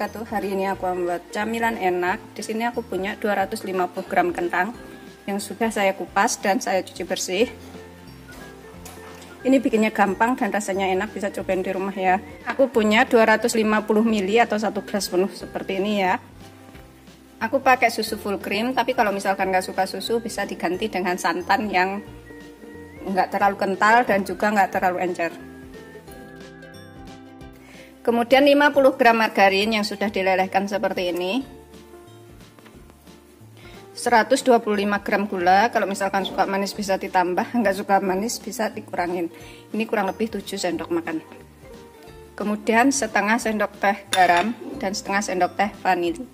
wabarakatuh. Hari ini aku membuat camilan enak. Di sini aku punya 250 gram kentang yang sudah saya kupas dan saya cuci bersih. Ini bikinnya gampang dan rasanya enak, bisa cobain di rumah ya. Aku punya 250 ml atau 1 gelas penuh seperti ini ya. Aku pakai susu full cream, tapi kalau misalkan nggak suka susu bisa diganti dengan santan yang nggak terlalu kental dan juga nggak terlalu encer. Kemudian 50 gram margarin yang sudah dilelehkan seperti ini. 125 gram gula, kalau misalkan suka manis bisa ditambah, nggak suka manis bisa dikurangin. Ini kurang lebih 7 sendok makan. Kemudian setengah sendok teh garam dan setengah sendok teh vanili.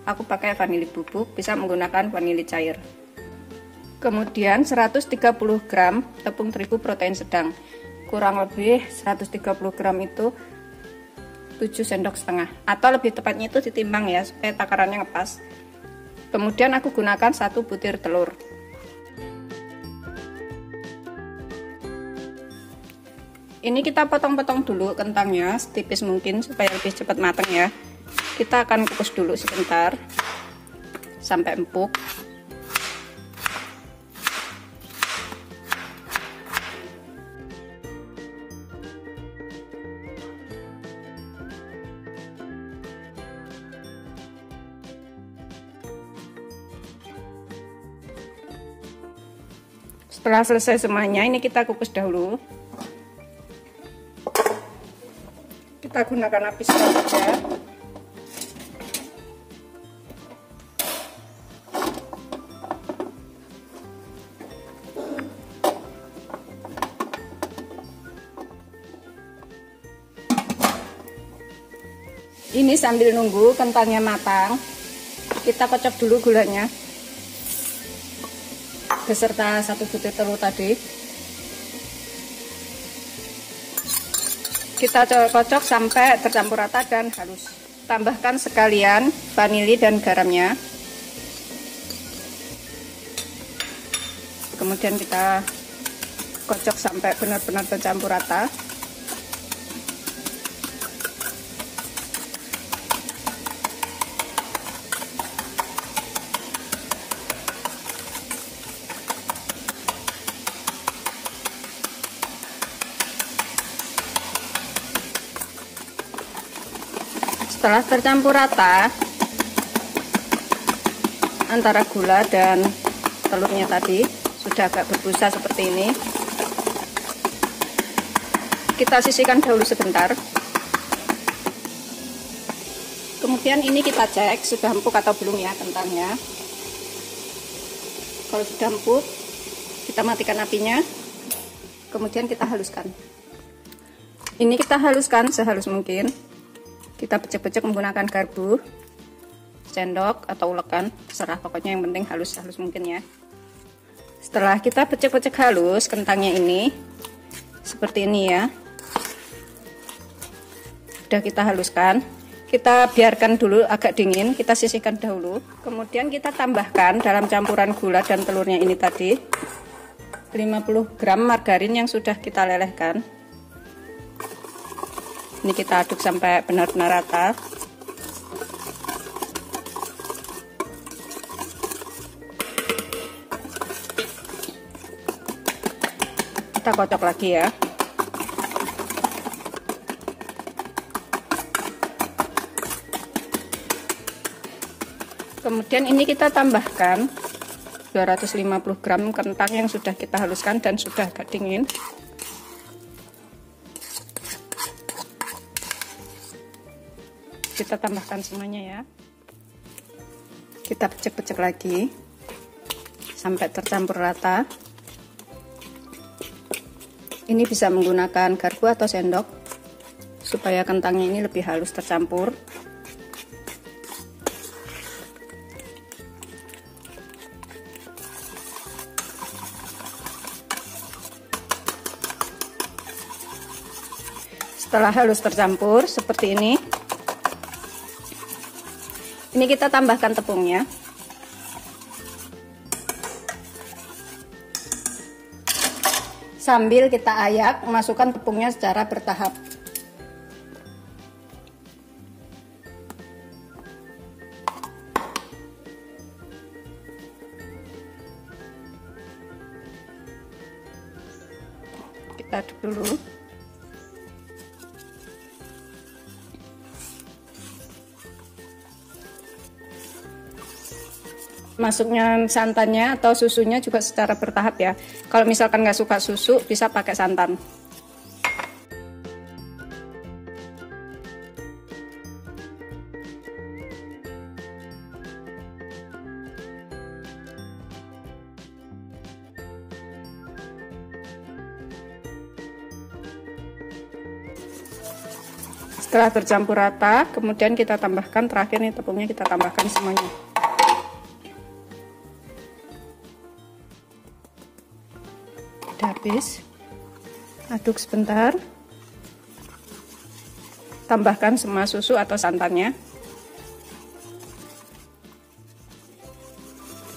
Aku pakai vanili bubuk, bisa menggunakan vanili cair. Kemudian 130 gram tepung terigu protein sedang. Kurang lebih 130 gram itu 7 sendok setengah, atau lebih tepatnya itu ditimbang ya supaya takarannya ngepas. Kemudian aku gunakan 1 butir telur. Ini kita potong-potong dulu kentangnya setipis mungkin supaya lebih cepat matang ya. Kita akan kukus dulu sebentar sampai empuk. Setelah selesai semuanya, ini kita kukus dahulu. Kita gunakan api sedang saja. Ini sambil nunggu kentangnya matang, kita kocok dulu gulanya beserta 1 butir telur tadi. Kita kocok sampai tercampur rata dan halus. Tambahkan sekalian vanili dan garamnya. Kemudian kita kocok sampai benar-benar tercampur rata. Setelah tercampur rata antara gula dan telurnya tadi, sudah agak berbusa seperti ini, kita sisihkan dahulu sebentar. Kemudian ini kita cek sudah empuk atau belum ya kentangnya. Kalau sudah empuk, kita matikan apinya. Kemudian kita haluskan. Ini kita haluskan sehalus mungkin. Kita pecek-pecek menggunakan garpu, sendok atau ulekan, terserah, pokoknya yang penting halus-halus mungkin ya. Setelah kita pecek-pecek halus kentangnya ini seperti ini ya, sudah kita haluskan. Kita biarkan dulu agak dingin, kita sisihkan dahulu. Kemudian kita tambahkan dalam campuran gula dan telurnya ini tadi 50 gram margarin yang sudah kita lelehkan. Ini kita aduk sampai benar-benar rata. Kita kocok lagi ya. Kemudian ini kita tambahkan 250 gram kentang yang sudah kita haluskan dan sudah agak dingin. Kita tambahkan semuanya ya. Kita pecek-pecek lagi sampai tercampur rata. Ini bisa menggunakan garpu atau sendok supaya kentangnya ini lebih halus tercampur. Setelah halus tercampur seperti ini kita tambahkan tepungnya. Sambil kita ayak, masukkan tepungnya secara bertahap. Kita aduk dulu. Masuknya santannya atau susunya juga secara bertahap ya. Kalau misalkan nggak suka susu, bisa pakai santan. Setelah tercampur rata, kemudian kita tambahkan, terakhir nih tepungnya kita tambahkan semuanya. Udah habis, aduk sebentar, tambahkan semua susu atau santannya.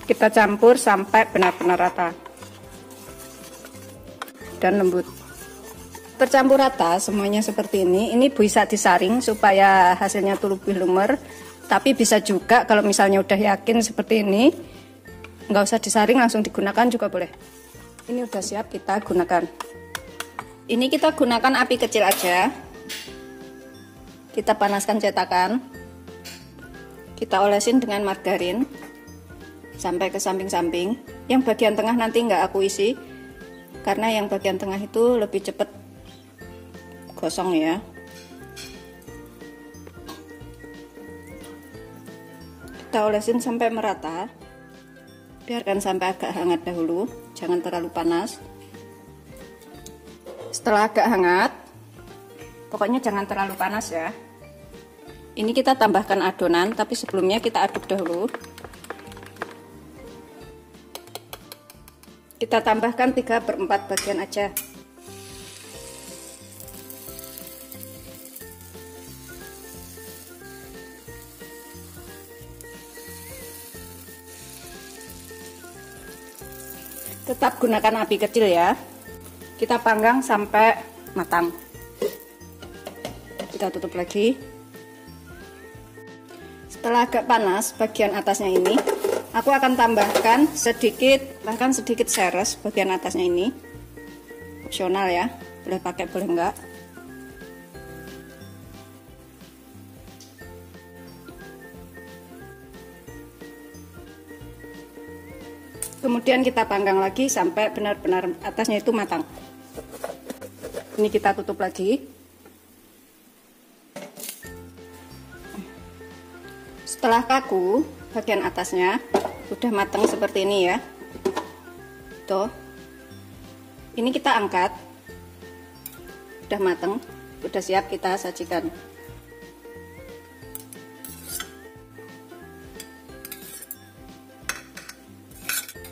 Kita campur sampai benar-benar rata dan lembut. Tercampur rata semuanya seperti ini bisa disaring supaya hasilnya tuh lebih lumer. Tapi bisa juga kalau misalnya udah yakin seperti ini, nggak usah disaring, langsung digunakan juga boleh. Ini udah siap kita gunakan. Ini kita gunakan api kecil aja. Kita panaskan cetakan. Kita olesin dengan margarin sampai ke samping-samping. Yang bagian tengah nanti nggak aku isi, karena yang bagian tengah itu lebih cepet gosong ya. Kita olesin sampai merata. Biarkan sampai agak hangat dahulu, jangan terlalu panas. Setelah agak hangat, pokoknya jangan terlalu panas ya. Ini kita tambahkan adonan, tapi sebelumnya kita aduk dahulu. Kita tambahkan 3/4 bagian aja. Tetap gunakan api kecil ya. Kita panggang sampai matang. Kita tutup lagi. Setelah agak panas bagian atasnya ini, aku akan tambahkan sedikit, bahkan sedikit seres bagian atasnya ini. Opsional ya, boleh pakai boleh enggak. Kemudian kita panggang lagi sampai benar-benar atasnya itu matang. Ini kita tutup lagi. Setelah kaku, bagian atasnya udah matang seperti ini ya. Tuh. Ini kita angkat. Udah matang, udah siap kita sajikan.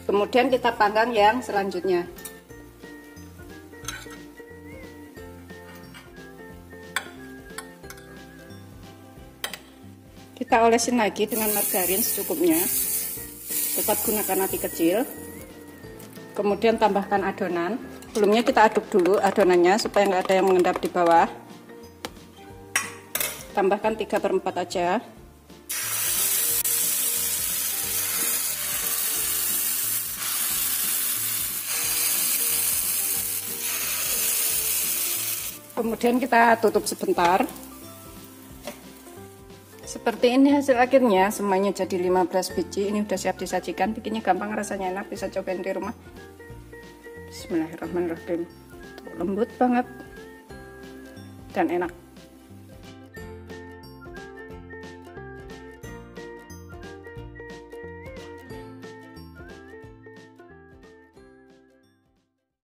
Kemudian kita panggang yang selanjutnya. Kita olesin lagi dengan margarin secukupnya. Tetap gunakan api kecil. Kemudian tambahkan adonan. Sebelumnya kita aduk dulu adonannya supaya nggak ada yang mengendap di bawah. Tambahkan 3/4 aja. Kemudian kita tutup sebentar. Seperti ini hasil akhirnya, semuanya jadi 15 biji. Ini udah siap disajikan. Bikinnya gampang, rasanya enak, bisa cobain di rumah. Bismillahirrahmanirrahim. Lembut banget dan enak.